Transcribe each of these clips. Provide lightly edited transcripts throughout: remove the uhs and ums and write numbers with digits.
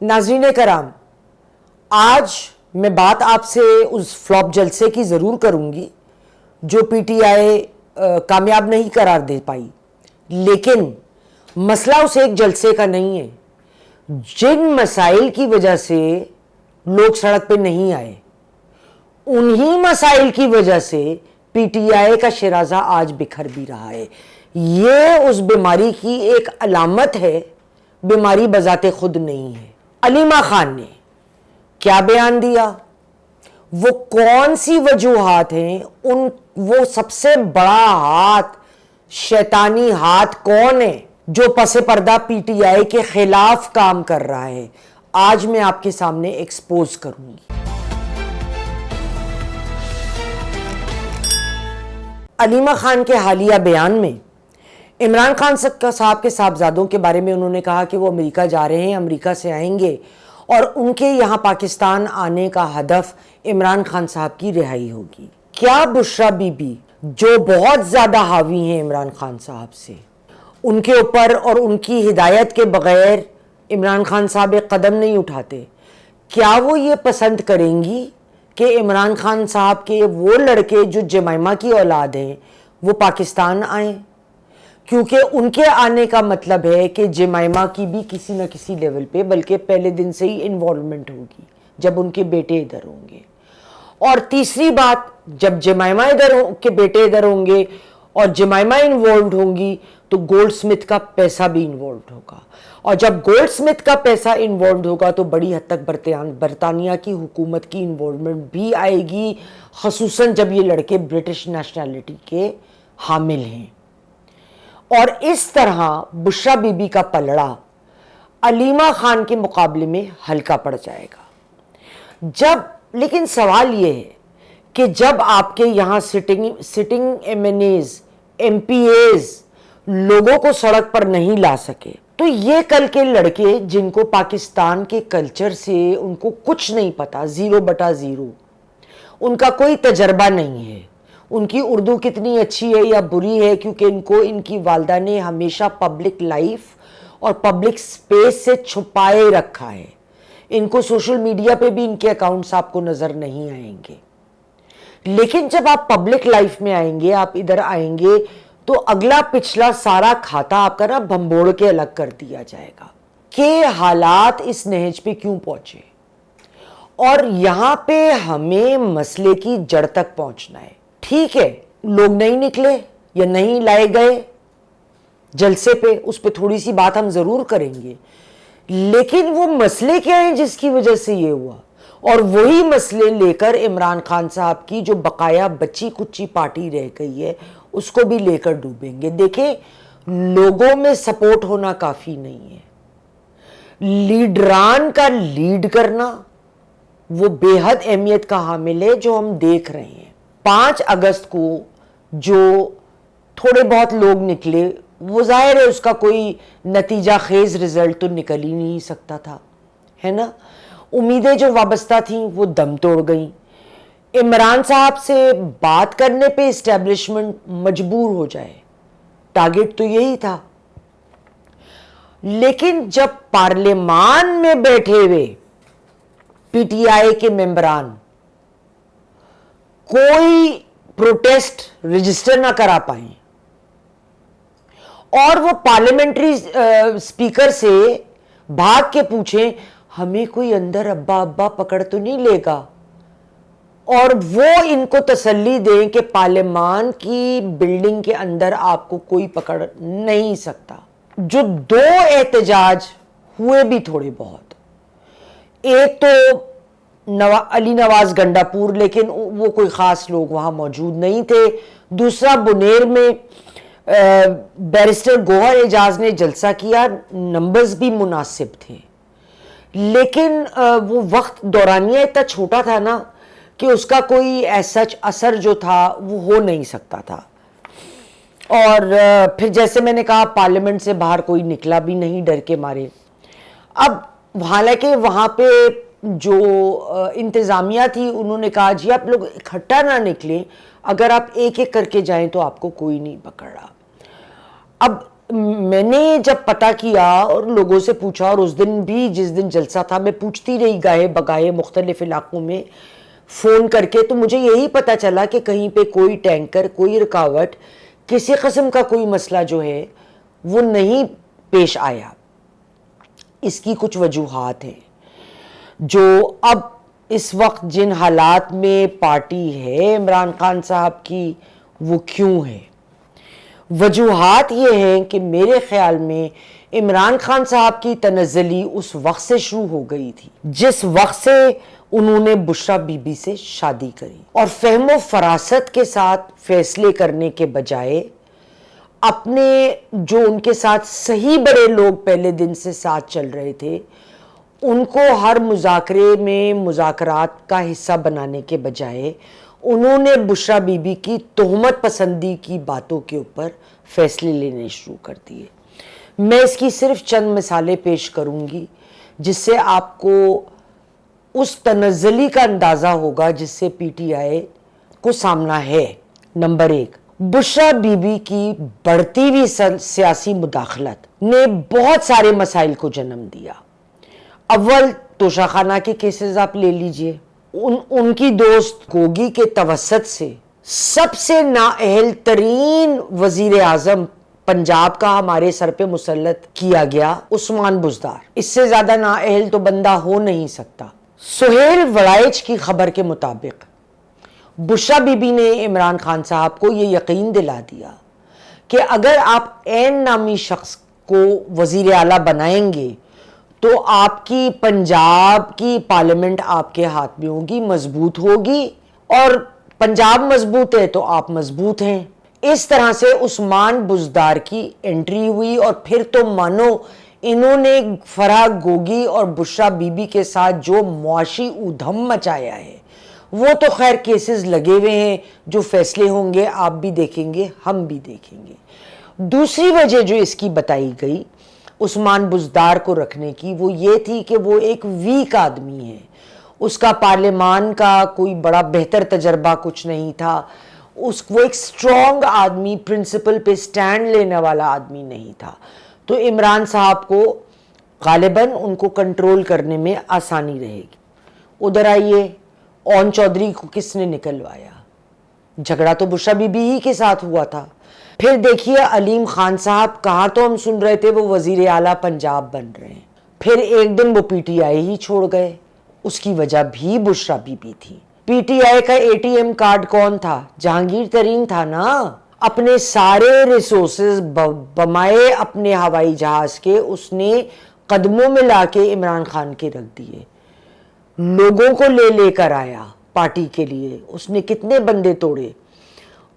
ناظرین کرام، آج میں بات آپ سے اس فلاپ جلسے کی ضرور کروں گی جو پی ٹی آئی کامیاب نہیں قرار دے پائی، لیکن مسئلہ اس ایک جلسے کا نہیں ہے۔ جن مسائل کی وجہ سے لوگ سڑک پہ نہیں آئے، انہی مسائل کی وجہ سے پی ٹی آئی کا شیرازہ آج بکھر بھی رہا ہے۔ یہ اس بیماری کی ایک علامت ہے، بیماری بذات خود نہیں ہے۔ علیمہ خان نے کیا بیان دیا، وہ کون سی وجوہات ہیں، وہ سب سے بڑا ہاتھ، شیطانی ہاتھ کون ہے جو پس پردہ پی ٹی آئی کے خلاف کام کر رہا ہے، آج میں آپ کے سامنے ایکسپوز کروں گی۔ علیمہ خان کے حالیہ بیان میں عمران خان صاحب کے صاحبزادوں کے بارے میں انہوں نے کہا کہ وہ امریکہ جا رہے ہیں، امریکہ سے آئیں گے اور ان کے یہاں پاکستان آنے کا ہدف عمران خان صاحب کی رہائی ہوگی۔ کیا بشرا بی بی جو بہت زیادہ حاوی ہیں عمران خان صاحب سے، ان کے اوپر اور ان کی ہدایت کے بغیر عمران خان صاحب ایک قدم نہیں اٹھاتے، کیا وہ یہ پسند کریں گی کہ عمران خان صاحب کے وہ لڑکے جو جمائمہ کی اولاد ہیں وہ پاکستان آئیں؟ کیونکہ ان کے آنے کا مطلب ہے کہ جمائمہ کی بھی کسی نہ کسی لیول پہ، بلکہ پہلے دن سے ہی انوالومنٹ ہوگی جب ان کے بیٹے ادھر ہوں گے۔ اور تیسری بات، جب جمائمہ کے بیٹے ادھر ہوں گے اور جمائمہ انوالوڈ ہوں گی تو گولڈ سمتھ کا پیسہ بھی انوالوڈ ہوگا، اور جب گولڈ سمتھ کا پیسہ انوالوڈ ہوگا تو بڑی حد تک برطانیہ کی حکومت کی انوالومنٹ بھی آئے گی، خصوصاً جب یہ لڑکے برٹش نیشنلٹی کے حامل ہیں۔ اور اس طرح بشرا بی بی کا پلڑا علیمہ خان کے مقابلے میں ہلکا پڑ جائے گا۔ لیکن سوال یہ ہے کہ جب آپ کے یہاں sitting M N As, M P As لوگوں کو سڑک پر نہیں لا سکے، تو یہ کل کے لڑکے جن کو پاکستان کے کلچر سے ان کو کچھ نہیں پتا، 0/0، ان کا کوئی تجربہ نہیں ہے، ان کی اردو کتنی اچھی ہے یا بری ہے، کیونکہ ان کی والدہ نے ہمیشہ پبلک لائف اور پبلک سپیس سے چھپائے رکھا ہے، ان کو سوشل میڈیا پہ بھی ان کے اکاؤنٹس آپ کو نظر نہیں آئیں گے۔ لیکن جب آپ پبلک لائف میں آئیں گے، آپ ادھر آئیں گے تو اگلا پچھلا سارا کھاتا آپ کا نا بھمبوڑ کے الگ کر دیا جائے گا کہ حالات اس نہج پہ کیوں پہنچے، اور یہاں پہ ہمیں مسئلے کی جڑ تک پہنچنا ہے۔ ٹھیک ہے، لوگ نہیں نکلے یا نہیں لائے گئے جلسے پہ، اس پہ تھوڑی سی بات ہم ضرور کریں گے، لیکن وہ مسئلے کیا ہیں جس کی وجہ سے یہ ہوا، اور وہی مسئلے لے کر عمران خان صاحب کی جو بقایا بچی کچی پارٹی رہ گئی ہے اس کو بھی لے کر ڈوبیں گے۔ دیکھیں، لوگوں میں سپورٹ ہونا کافی نہیں ہے، لیڈران کا لیڈ کرنا وہ بے حد اہمیت کا حامل ہے، جو ہم دیکھ رہے ہیں۔ 5 اگست کو جو تھوڑے بہت لوگ نکلے، وہ ظاہر ہے اس کا کوئی نتیجہ خیز رزلٹ تو نکل ہی نہیں سکتا تھا، ہے نا۔ امیدیں جو وابستہ تھیں وہ دم توڑ گئیں۔ عمران صاحب سے بات کرنے پہ اسٹیبلشمنٹ مجبور ہو جائے، ٹارگٹ تو یہی تھا۔ لیکن جب پارلیمان میں بیٹھے ہوئے پی ٹی آئی کے ممبران کوئی پروٹیسٹ رجسٹر نہ کرا پائیں اور وہ پارلیمنٹری سپیکر سے بھاگ کے پوچھیں ہمیں کوئی اندر ابا پکڑ تو نہیں لے گا، اور وہ ان کو تسلی دیں کہ پارلیمان کی بلڈنگ کے اندر آپ کو کوئی پکڑ نہیں سکتا۔ جو 2 احتجاج ہوئے بھی تھوڑے بہت، ایک تو علی نواز گنڈا پور، لیکن وہ کوئی خاص لوگ وہاں موجود نہیں تھے۔ دوسرا بنیر میں بیرسٹر گوہر اعجاز نے جلسہ کیا، نمبرز بھی مناسب تھے، لیکن وہ وقت دورانیہ اتنا چھوٹا تھا نا کہ اس کا کوئی ایسا اثر جو تھا وہ ہو نہیں سکتا تھا۔ اور پھر جیسے میں نے کہا پارلیمنٹ سے باہر کوئی نکلا بھی نہیں ڈر کے مارے۔ اب حالانکہ وہاں پہ جو انتظامیہ تھی انہوں نے کہا جی آپ لوگ اکٹھا نہ نکلیں، اگر آپ ایک ایک کر کے جائیں تو آپ کو کوئی نہیں پکڑ رہا۔ اب میں نے جب پتہ کیا اور لوگوں سے پوچھا، اور اس دن بھی جس دن جلسہ تھا میں پوچھتی رہی گاہے بگاہے مختلف علاقوں میں فون کر کے، تو مجھے یہی پتہ چلا کہ کہیں پہ کوئی ٹینکر، کوئی رکاوٹ، کسی قسم کا کوئی مسئلہ جو ہے وہ نہیں پیش آیا۔ اس کی کچھ وجوہات ہیں جو اب اس وقت جن حالات میں پارٹی ہے عمران خان صاحب کی، وہ کیوں ہے۔ وجوہات یہ ہیں کہ میرے خیال میں عمران خان صاحب کی تنزلی اس وقت سے شروع ہو گئی تھی جس وقت سے انہوں نے بشریٰ بی بی سے شادی کری، اور فہم و فراست کے ساتھ فیصلے کرنے کے بجائے اپنے جو ان کے ساتھ صحیح بڑے لوگ پہلے دن سے ساتھ چل رہے تھے ان کو ہر مذاکرے میں مذاکرات کا حصہ بنانے کے بجائے انہوں نے بشریٰ بی بی کی تہمت پسندی کی باتوں کے اوپر فیصلے لینے شروع کر دیے۔ میں اس کی صرف چند مثالیں پیش کروں گی جس سے آپ کو اس تنزلی کا اندازہ ہوگا جس سے پی ٹی آئی کو سامنا ہے۔ نمبر 1، بشریٰ بی بی کی بڑھتی ہوئی سیاسی مداخلت نے بہت سارے مسائل کو جنم دیا۔ اول توشہ خانہ کے کیسز آپ لے لیجئے، ان کی دوست گوگی کے توسط سے سب سے نااہل ترین وزیر اعظم پنجاب کا ہمارے سر پہ مسلط کیا گیا عثمان بزدار، اس سے زیادہ نااہل تو بندہ ہو نہیں سکتا۔ سہیل وڑائچ کی خبر کے مطابق بشریٰ بی بی نے عمران خان صاحب کو یہ یقین دلا دیا کہ اگر آپ عین نامی شخص کو وزیر اعلیٰ بنائیں گے تو آپ کی پنجاب کی پارلیمنٹ آپ کے ہاتھ میں ہوگی، مضبوط ہوگی، اور پنجاب مضبوط ہے تو آپ مضبوط ہیں۔ اس طرح سے عثمان بزدار کی انٹری ہوئی، اور پھر تو مانو انہوں نے فرح گوگی اور بشریٰ بی بی کے ساتھ جو معاشی ادھم مچایا ہے، وہ تو خیر کیسز لگے ہوئے ہیں، جو فیصلے ہوں گے آپ بھی دیکھیں گے، ہم بھی دیکھیں گے۔ دوسری وجہ جو اس کی بتائی گئی عثمان بزدار کو رکھنے کی، وہ یہ تھی کہ وہ ایک ویک آدمی ہے، اس کا پارلیمان کا کوئی بڑا بہتر تجربہ کچھ نہیں تھا، وہ ایک سٹرونگ آدمی، پرنسپل پہ سٹینڈ لینے والا آدمی نہیں تھا، تو عمران صاحب کو غالباً ان کو کنٹرول کرنے میں آسانی رہے گی۔ ادھر آئیے، اون چودھری کو کس نے نکلوایا؟ جھگڑا تو بشریٰ بی بی ہی کے ساتھ ہوا تھا۔ پھر دیکھیے علیم خان صاحب، کہاں تو ہم سن رہے تھے وہ وزیر اعلیٰ پنجاب بن رہے ہیں، پھر ایک دن وہ پی ٹی آئی ہی چھوڑ گئے، اس کی وجہ بھی بشریٰ بی بی تھی۔ پی ٹی آئی کا اے ٹی ایم کارڈ کون تھا؟ جہانگیر ترین تھا نا۔ اپنے سارے ریسورسز بمائے اپنے ہوائی جہاز کے اس نے قدموں میں لا کے عمران خان کے رکھ دیے، لوگوں کو لے کر آیا پارٹی کے لیے، اس نے کتنے بندے توڑے،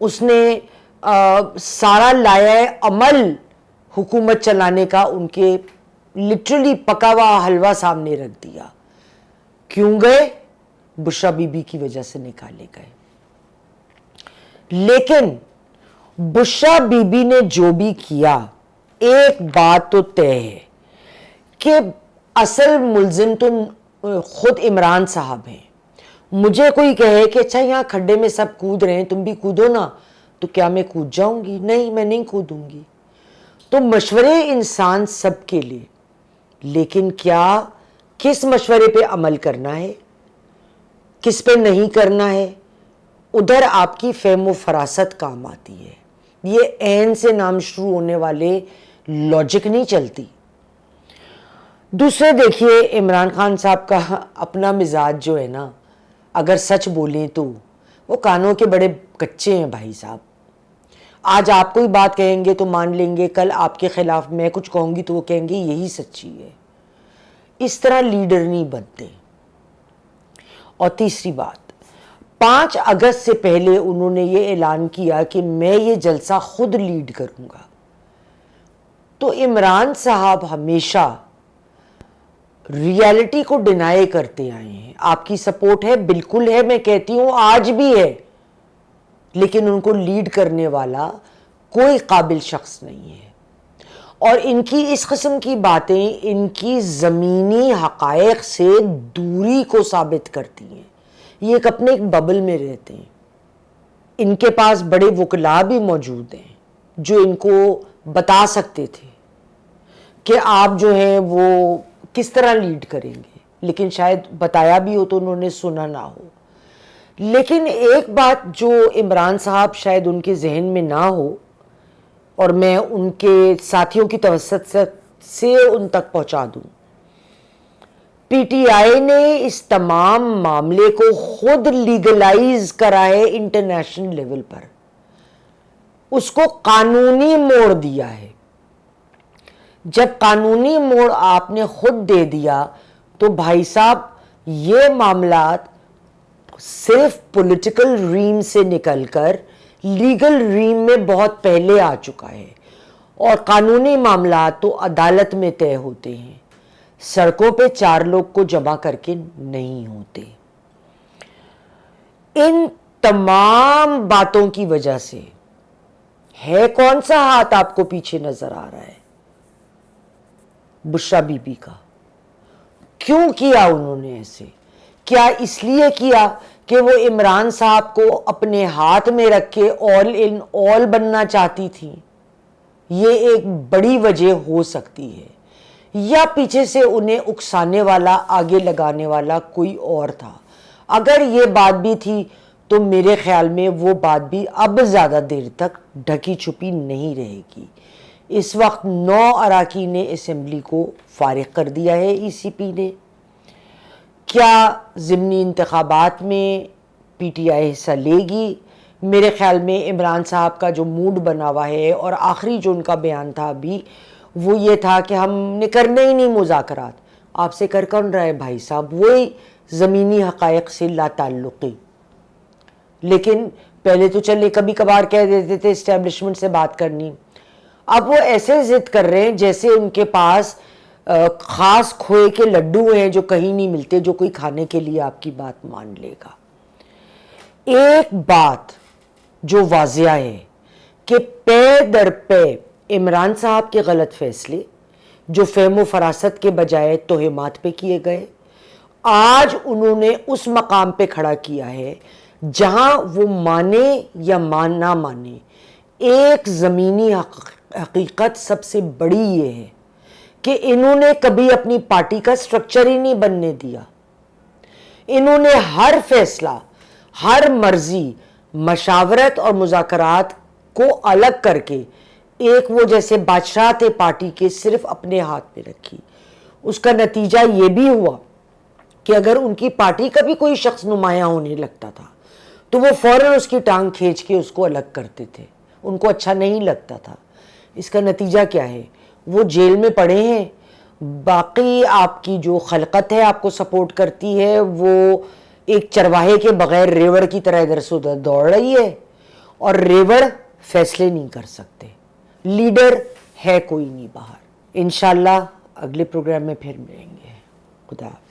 اس نے سارا لائے عمل حکومت چلانے کا ان کے لٹرلی پکا ہوا حلوہ سامنے رکھ دیا۔ کیوں گئے؟ بشریٰ بی بی کی وجہ سے نکالے گئے۔ لیکن بشریٰ بی بی نے جو بھی کیا، ایک بات تو طے ہے کہ اصل ملزم تو خود عمران صاحب ہیں۔ مجھے کوئی کہے کہ اچھا یہاں کھڈے میں سب کود رہے ہیں، تم بھی کودو نا، تو کیا میں کود جاؤں گی؟ نہیں، میں نہیں کودوں گی۔ تو مشورے انسان سب کے لیے، لیکن کیا کس مشورے پہ عمل کرنا ہے، کس پہ نہیں کرنا ہے، ادھر آپ کی فہم و فراست کام آتی ہے۔ یہ عین سے نام شروع ہونے والے لاجک نہیں چلتی۔ دوسرے دیکھیے، عمران خان صاحب کا اپنا مزاج جو ہے نا، اگر سچ بولیں تو وہ کانوں کے بڑے کچے ہیں بھائی صاحب۔ آج آپ کوئی بات کہیں گے تو مان لیں گے، کل آپ کے خلاف میں کچھ کہوں گی تو وہ کہیں گے یہی سچی ہے۔ اس طرح لیڈر نہیں بنتے۔ اور تیسری بات، 5 اگست سے پہلے انہوں نے یہ اعلان کیا کہ میں یہ جلسہ خود لیڈ کروں گا۔ تو عمران صاحب ہمیشہ ریالٹی کو ڈینائی کرتے آئے ہیں۔ آپ کی سپورٹ ہے، بالکل ہے، میں کہتی ہوں آج بھی ہے، لیکن ان کو لیڈ کرنے والا کوئی قابل شخص نہیں ہے۔ اور ان کی اس قسم کی باتیں ان کی زمینی حقائق سے دوری کو ثابت کرتی ہیں۔ یہ ایک اپنے ایک ببل میں رہتے ہیں۔ ان کے پاس بڑے وکلاء بھی موجود ہیں جو ان کو بتا سکتے تھے کہ آپ جو ہے وہ کس طرح لیڈ کریں گے، لیکن شاید بتایا بھی ہو تو انہوں نے سنا نہ ہو۔ لیکن ایک بات جو عمران صاحب شاید ان کے ذہن میں نہ ہو، اور میں ان کے ساتھیوں کی توسط سے ان تک پہنچا دوں، پی ٹی آئی نے اس تمام معاملے کو خود لیگلائز کرا ہے انٹرنیشنل لیول پر، اس کو قانونی موڑ دیا ہے۔ جب قانونی موڑ آپ نے خود دے دیا تو بھائی صاحب یہ معاملات صرف پولیٹیکل ریم سے نکل کر لیگل ریم میں بہت پہلے آ چکا ہے، اور قانونی معاملات تو عدالت میں طے ہوتے ہیں، سڑکوں پہ 4 لوگ کو جمع کر کے نہیں ہوتے۔ ان تمام باتوں کی وجہ سے ہے کون سا ہاتھ آپ کو پیچھے نظر آ رہا ہے؟ بشرا بی بی کا۔ کیوں کیا انہوں نے ایسے؟ کیا اس لیے کیا کہ وہ عمران صاحب کو اپنے ہاتھ میں رکھ کے آل ان آل بننا چاہتی تھی؟ یہ ایک بڑی وجہ ہو سکتی ہے، یا پیچھے سے انہیں اکسانے والا، آگے لگانے والا کوئی اور تھا۔ اگر یہ بات بھی تھی تو میرے خیال میں وہ بات بھی اب زیادہ دیر تک ڈھکی چھپی نہیں رہے گی۔ اس وقت 9 اراکین اسمبلی کو فارغ کر دیا ہے ای سی پی نے۔ کیا ضمنی انتخابات میں پی ٹی آئی حصہ لے گی؟ میرے خیال میں عمران صاحب کا جو موڈ بنا ہوا ہے، اور آخری جو ان کا بیان تھا ابھی، وہ یہ تھا کہ ہم نے کرنے ہی نہیں مذاکرات۔ آپ سے کر کون رہا ہے بھائی صاحب؟ وہی زمینی حقائق سے لا تعلقی۔ لیکن پہلے تو چلے کبھی کبھار کہہ دیتے تھے اسٹیبلشمنٹ سے بات کرنی، اب وہ ایسے ضد کر رہے ہیں جیسے ان کے پاس خاص کھوئے کے لڈو ہیں جو کہیں نہیں ملتے، جو کوئی کھانے کے لیے آپ کی بات مان لے گا۔ ایک بات جو واضح ہے کہ پے در پے عمران صاحب کے غلط فیصلے جو فہم و فراست کے بجائے توہمات پہ کیے گئے، آج انہوں نے اس مقام پہ کھڑا کیا ہے جہاں وہ مانے یا نہ مانے، ایک زمینی حقیقت سب سے بڑی یہ ہے کہ انہوں نے کبھی اپنی پارٹی کا سٹرکچر ہی نہیں بننے دیا۔ انہوں نے ہر فیصلہ، ہر مرضی مشاورت اور مذاکرات کو الگ کر کے ایک وہ جیسے بادشاہ تھے پارٹی کے، صرف اپنے ہاتھ میں رکھی۔ اس کا نتیجہ یہ بھی ہوا کہ اگر ان کی پارٹی کا بھی کوئی شخص نمایاں ہونے لگتا تھا تو وہ فوراً اس کی ٹانگ کھینچ کے اس کو الگ کرتے تھے، ان کو اچھا نہیں لگتا تھا۔ اس کا نتیجہ کیا ہے؟ وہ جیل میں پڑے ہیں، باقی آپ کی جو خلقت ہے آپ کو سپورٹ کرتی ہے وہ ایک چرواہے کے بغیر ریوڑ کی طرح ادھر سے ادھر دوڑ رہی ہے، اور ریوڑ فیصلے نہیں کر سکتے، لیڈر ہے کوئی نہیں باہر۔ انشاءاللہ اگلے پروگرام میں پھر ملیں گے۔ خدا حافظ۔